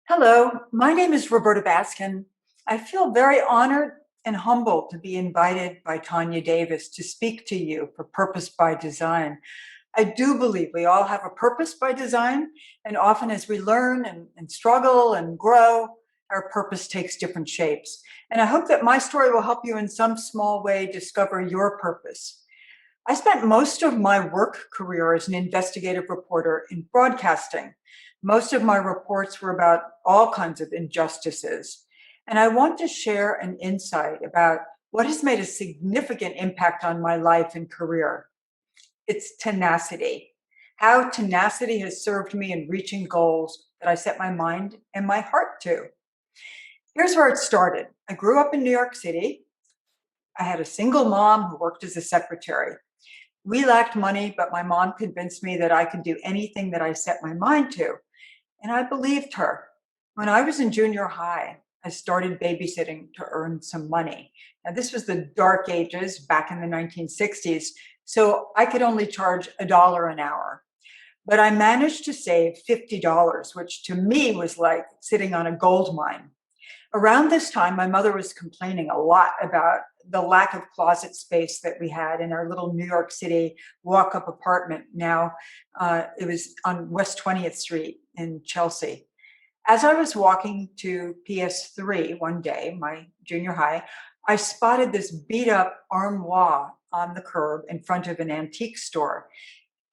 Hello, my name is Roberta Baskin. I feel very honored and humbled to be invited by Tanya Davis to speak to you for Purpose by Design. I do believe we all have a purpose by design, and often as we learn and struggle and grow, our purpose takes different shapes. And I hope that my story will help you in some small way discover your purpose. I spent most of my work career as an investigative reporter in broadcasting. Most of my reports were about all kinds of injustices. And I want to share an insight about what has made a significant impact on my life and career. It's tenacity. How tenacity has served me in reaching goals that I set my mind and my heart to. Here's where it started. I grew up in New York City. I had a single mom who worked as a secretary. We lacked money, but my mom convinced me that I could do anything that I set my mind to. And I believed her. When I was in junior high, I started babysitting to earn some money. Now, this was the dark ages back in the 1960s, so I could only charge $1 an hour. But I managed to save $50, which to me was like sitting on a gold mine. Around this time, my mother was complaining a lot about the lack of closet space that we had in our little New York City walk-up apartment. Now, it was on West 20th Street in Chelsea. As I was walking to PS3 one day, my junior high, I spotted this beat up armoire on the curb in front of an antique store.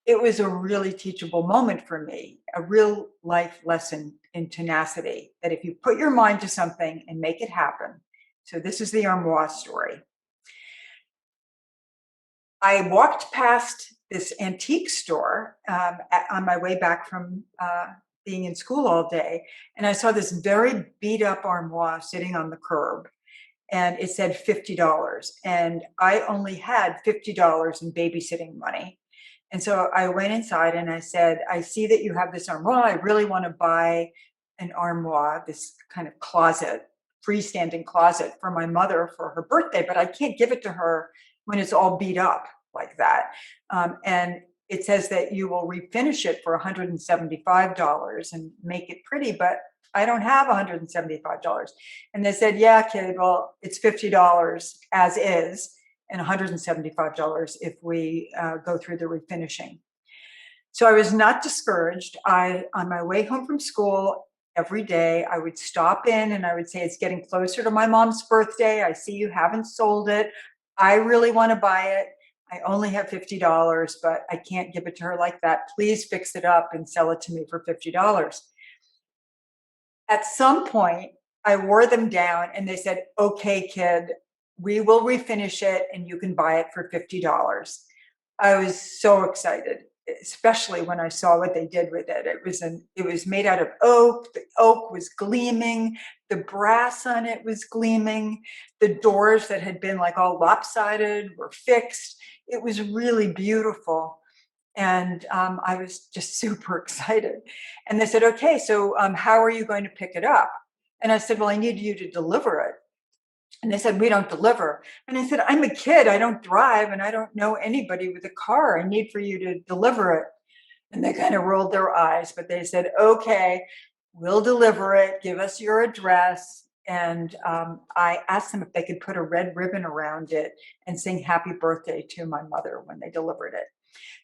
It was a really teachable moment for me, a real life lesson in tenacity, that if you put your mind to something and make it happen. So this is the armoire story. I walked past this antique store on my way back from being in school all day, and I saw this very beat up armoire sitting on the curb, and it said $50. And I only had $50 in babysitting money. And so I went inside and I said, I see that you have this armoire. I really want to buy an armoire, this kind of closet, freestanding closet for my mother for her birthday, but I can't give it to her when it's all beat up like that. And it says that you will refinish it for $175 and make it pretty, but I don't have $175. And they said, yeah, kid, well, it's $50 as is and $175 if we go through the refinishing. So I was not discouraged. On my way home from school, every day I would stop in and I would say, it's getting closer to my mom's birthday. I see you haven't sold it. I really want to buy it. I only have $50, but I can't give it to her like that. Please fix it up and sell it to me for $50. At some point, I wore them down and they said, okay, kid, we will refinish it and you can buy it for $50. I was so excited, especially when I saw what they did with it. It was made out of oak. The oak was gleaming. The brass on it was gleaming. The doors that had been like all lopsided were fixed. It was really beautiful. And I was just super excited. And they said, okay, so how are you going to pick it up? And I said, well, I need you to deliver it. And they said, we don't deliver. And I said, I'm a kid. I don't drive and I don't know anybody with a car. I need for you to deliver it. And they kind of rolled their eyes, but they said, okay, we'll deliver it. Give us your address. And I asked them if they could put a red ribbon around it and sing happy birthday to my mother when they delivered it.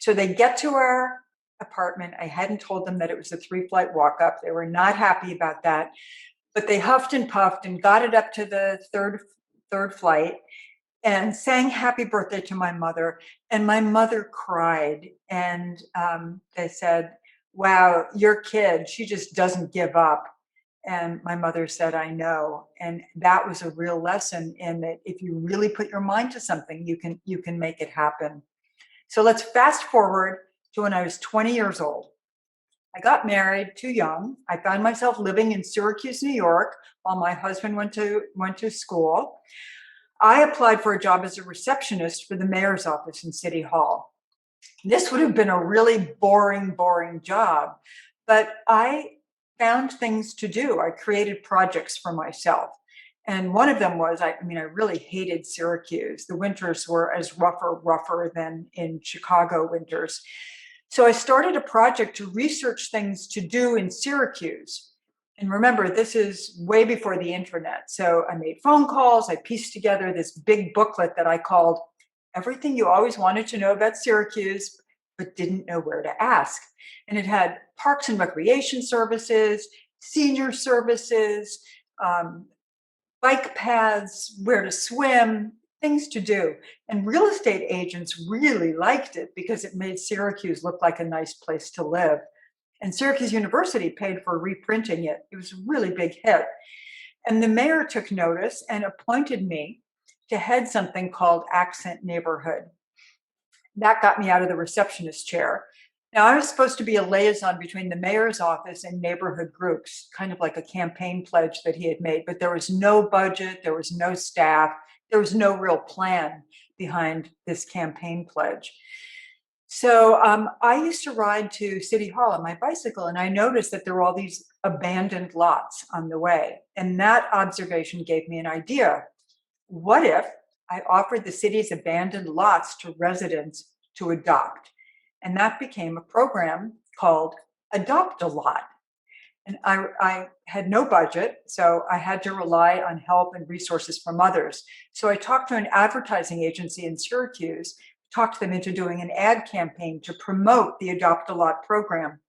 So they get to our apartment. I hadn't told them that it was a 3-flight walk up. They were not happy about that, but they huffed and puffed and got it up to the third flight and sang happy birthday to my mother. And my mother cried. And they said, wow, your kid, she just doesn't give up. And my mother said, I know. And that was a real lesson in that if you really put your mind to something, you can make it happen. So let's fast forward to when I was 20 years old. I got married too young. I found myself living in Syracuse, New York, while my husband went to school. I applied for a job as a receptionist for the mayor's office in City Hall. This would have been a really boring job, but I found things to do. I created projects for myself. And one of them was, I really hated Syracuse. The winters were as rougher than in Chicago winters. So I started a project to research things to do in Syracuse. And remember, this is way before the internet. So I made phone calls. I pieced together this big booklet that I called Everything You Always Wanted to Know About Syracuse, but Didn't Know Where to Ask. And it had parks and recreation services, senior services, um, bike paths, where to swim, things to do. And real estate agents really liked it because it made Syracuse look like a nice place to live. And Syracuse University paid for reprinting it. It was a really big hit. And the mayor took notice and appointed me to head something called Accent Neighborhood. That got me out of the receptionist chair. Now, I was supposed to be a liaison between the mayor's office and neighborhood groups, kind of like a campaign pledge that he had made, but there was no budget, there was no staff, there was no real plan behind this campaign pledge. So I used to ride to City Hall on my bicycle, and I noticed that there were all these abandoned lots on the way. And that observation gave me an idea. What if I offered the city's abandoned lots to residents to adopt? And that became a program called Adopt a Lot. And I had no budget, so I had to rely on help and resources from others. So I talked to an advertising agency in Syracuse, talked them into doing an ad campaign to promote the Adopt a Lot program.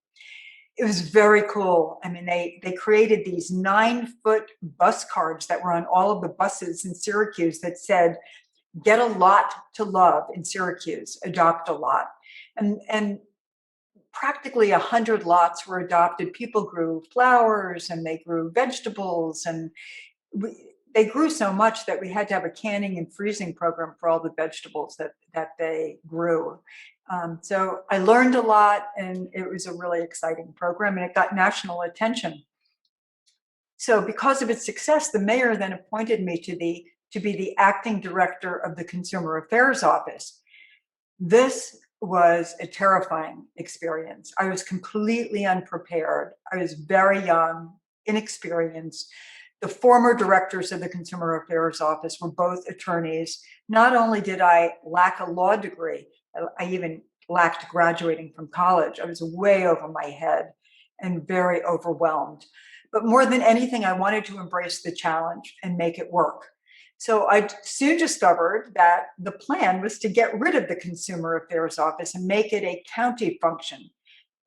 It was very cool. I mean, they created these 9-foot bus cards that were on all of the buses in Syracuse that said, "Get a lot to love in Syracuse, adopt a lot." And practically 100 lots were adopted. People grew flowers and they grew vegetables, and they grew so much that we had to have a canning and freezing program for all the vegetables that they grew. So I learned a lot, and it was a really exciting program, and it got national attention. So because of its success, the mayor then appointed me to be the acting director of the Consumer Affairs Office. This was a terrifying experience. I was completely unprepared. I was very young, inexperienced. The former directors of the Consumer Affairs Office were both attorneys. Not only did I lack a law degree, I even lacked graduating from college. I was way over my head and very overwhelmed. But more than anything, I wanted to embrace the challenge and make it work. So I soon discovered that the plan was to get rid of the Consumer Affairs Office and make it a county function.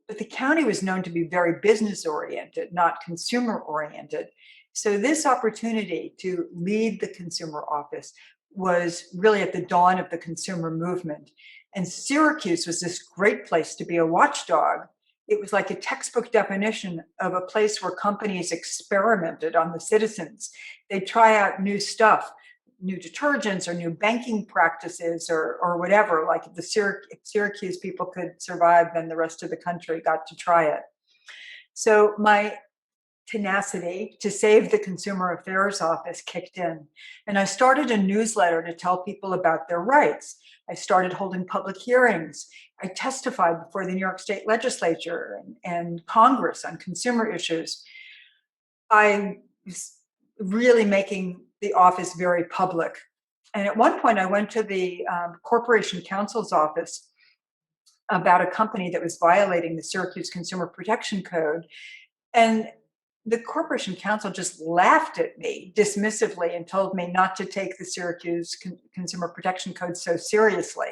But the county was known to be very business oriented, not consumer oriented. So this opportunity to lead the consumer office was really at the dawn of the consumer movement. And Syracuse was this great place to be a watchdog. It was like a textbook definition of a place where companies experimented on the citizens. They'd try out new stuff, new detergents or new banking practices or whatever. Like if the Syracuse people could survive, then the rest of the country got to try it. So my tenacity to save the Consumer Affairs Office kicked in. And I started a newsletter to tell people about their rights. I started holding public hearings. I testified before the New York State Legislature and Congress on consumer issues. I was really making the office very public. And at one point, I went to the Corporation Counsel's office about a company that was violating the Syracuse Consumer Protection Code. And the Corporation Counsel just laughed at me dismissively and told me not to take the Syracuse Consumer Protection Code so seriously.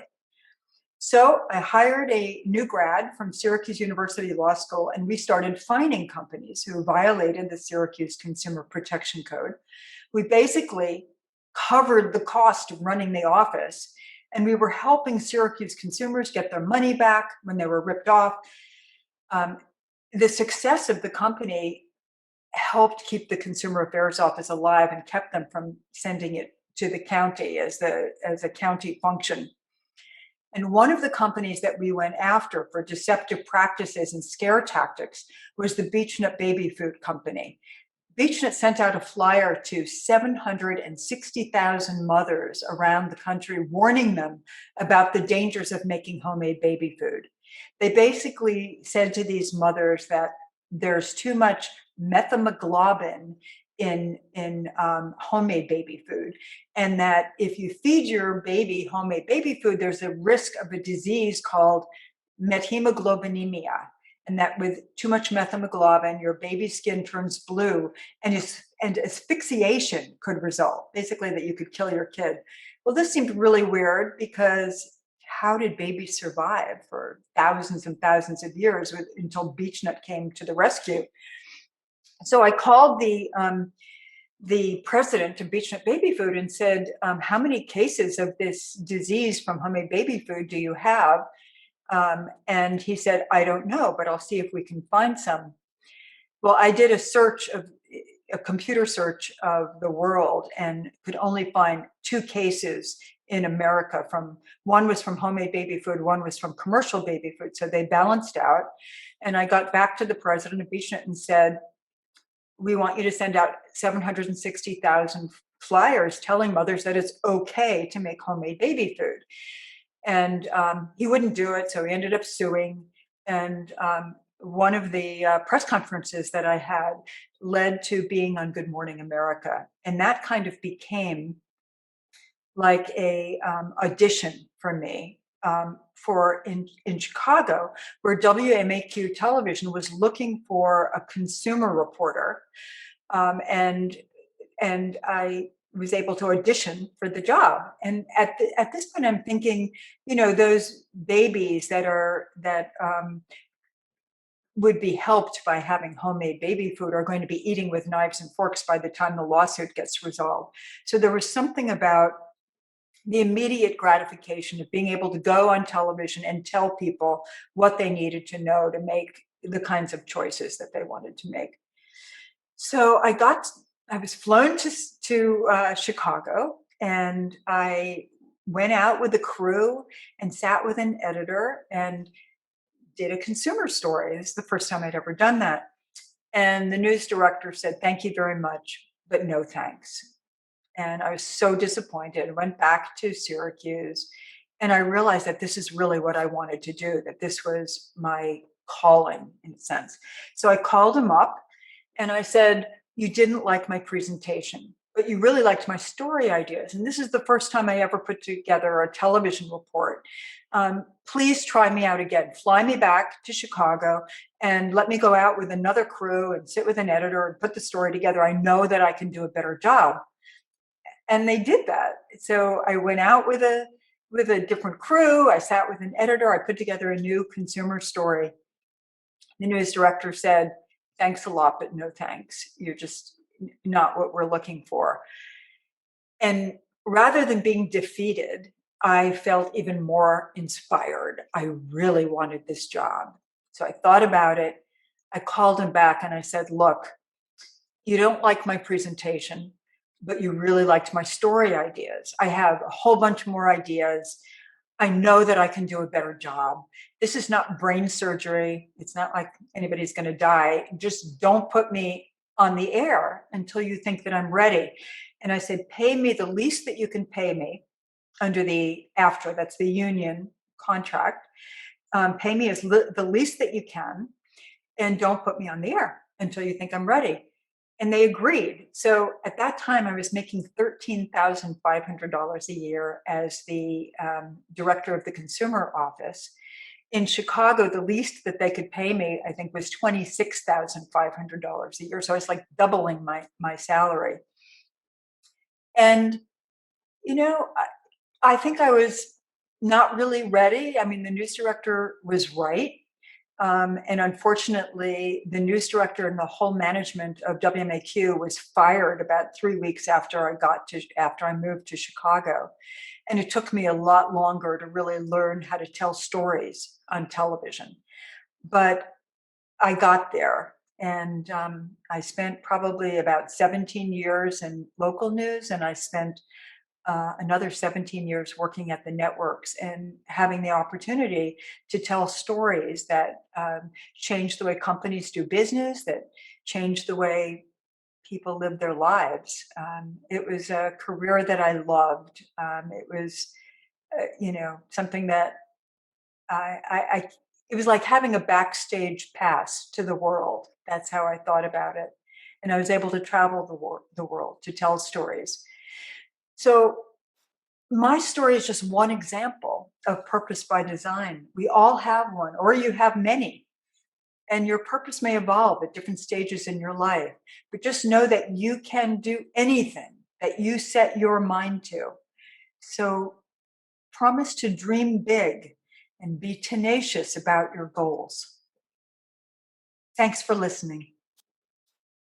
So I hired a new grad from Syracuse University Law School, and we started fining companies who violated the Syracuse Consumer Protection Code. We basically covered the cost of running the office, and we were helping Syracuse consumers get their money back when they were ripped off. The success of the company helped keep the Consumer Affairs Office alive and kept them from sending it to the county as a county function. And one of the companies that we went after for deceptive practices and scare tactics was the Beechnut Baby Food Company. Beechnut sent out a flyer to 760,000 mothers around the country, warning them about the dangers of making homemade baby food. They basically said to these mothers that there's too much methemoglobin in homemade baby food, and that if you feed your baby homemade baby food, there's a risk of a disease called methemoglobinemia. and that with too much methemoglobin, your baby's skin turns blue, and asphyxiation could result, basically that you could kill your kid. Well, this seemed really weird because how did babies survive for thousands and thousands of years until BeechNut came to the rescue? So I called the president of BeechNut Baby Food and said, how many cases of this disease from homemade baby food do you have? And he said, I don't know, but I'll see if we can find some. Well, I did a computer search of the world and could only find 2 cases in America. One was from homemade baby food, one was from commercial baby food. So they balanced out. And I got back to the president of BeechNut and said, we want you to send out 760,000 flyers telling mothers that it's okay to make homemade baby food. And he wouldn't do it, so he ended up suing. And one of the press conferences that I had led to being on Good Morning America. And that kind of became like a audition for me for in Chicago, where WMAQ television was looking for a consumer reporter, and I was able to audition for the job. And at this point, I'm thinking, those babies that would be helped by having homemade baby food are going to be eating with knives and forks by the time the lawsuit gets resolved. So there was something about the immediate gratification of being able to go on television and tell people what they needed to know to make the kinds of choices that they wanted to make. So I was flown to Chicago, and I went out with a crew and sat with an editor and did a consumer story. This is the first time I'd ever done that. And the news director said, thank you very much, but no thanks. And I was so disappointed. I went back to Syracuse, and I realized that this is really what I wanted to do, that this was my calling in a sense. So I called him up and I said, you didn't like my presentation, but you really liked my story ideas. And this is the first time I ever put together a television report. Please try me out again. Fly me back to Chicago and let me go out with another crew and sit with an editor and put the story together. I know that I can do a better job. And they did that. So I went out with a different crew. I sat with an editor. I put together a new consumer story. The news director said, thanks a lot, but no thanks. You're just not what we're looking for. And rather than being defeated, I felt even more inspired. I really wanted this job. So I thought about it. I called him back and I said, look, you don't like my presentation, but you really liked my story ideas. I have a whole bunch more ideas. I know that I can do a better job. This is not brain surgery. It's not like anybody's going to die. Just don't put me on the air until you think that I'm ready. And I said, pay me the least that you can pay me under the AFTRA, that's the union contract. Pay me the least that you can, and don't put me on the air until you think I'm ready. And they agreed. So at that time, I was making $13,500 a year as the director of the consumer office. In Chicago, the least that they could pay me, I think, was $26,500 a year. So I was like doubling my salary. And, I think I was not really ready. I mean, the news director was right. And unfortunately, the news director and the whole management of WMAQ was fired about 3 weeks after I moved to Chicago. And it took me a lot longer to really learn how to tell stories on television. But I got there, and I spent probably about 17 years in local news, and I spent another 17 years working at the networks and having the opportunity to tell stories that change the way companies do business, that change the way people live their lives. It was a career that I loved. It was, something that it was like having a backstage pass to the world. That's how I thought about it. And I was able to travel the world to tell stories. So my story is just one example of purpose by design. We all have one, or you have many. and your purpose may evolve at different stages in your life. But just know that you can do anything that you set your mind to. So promise to dream big and be tenacious about your goals. Thanks for listening.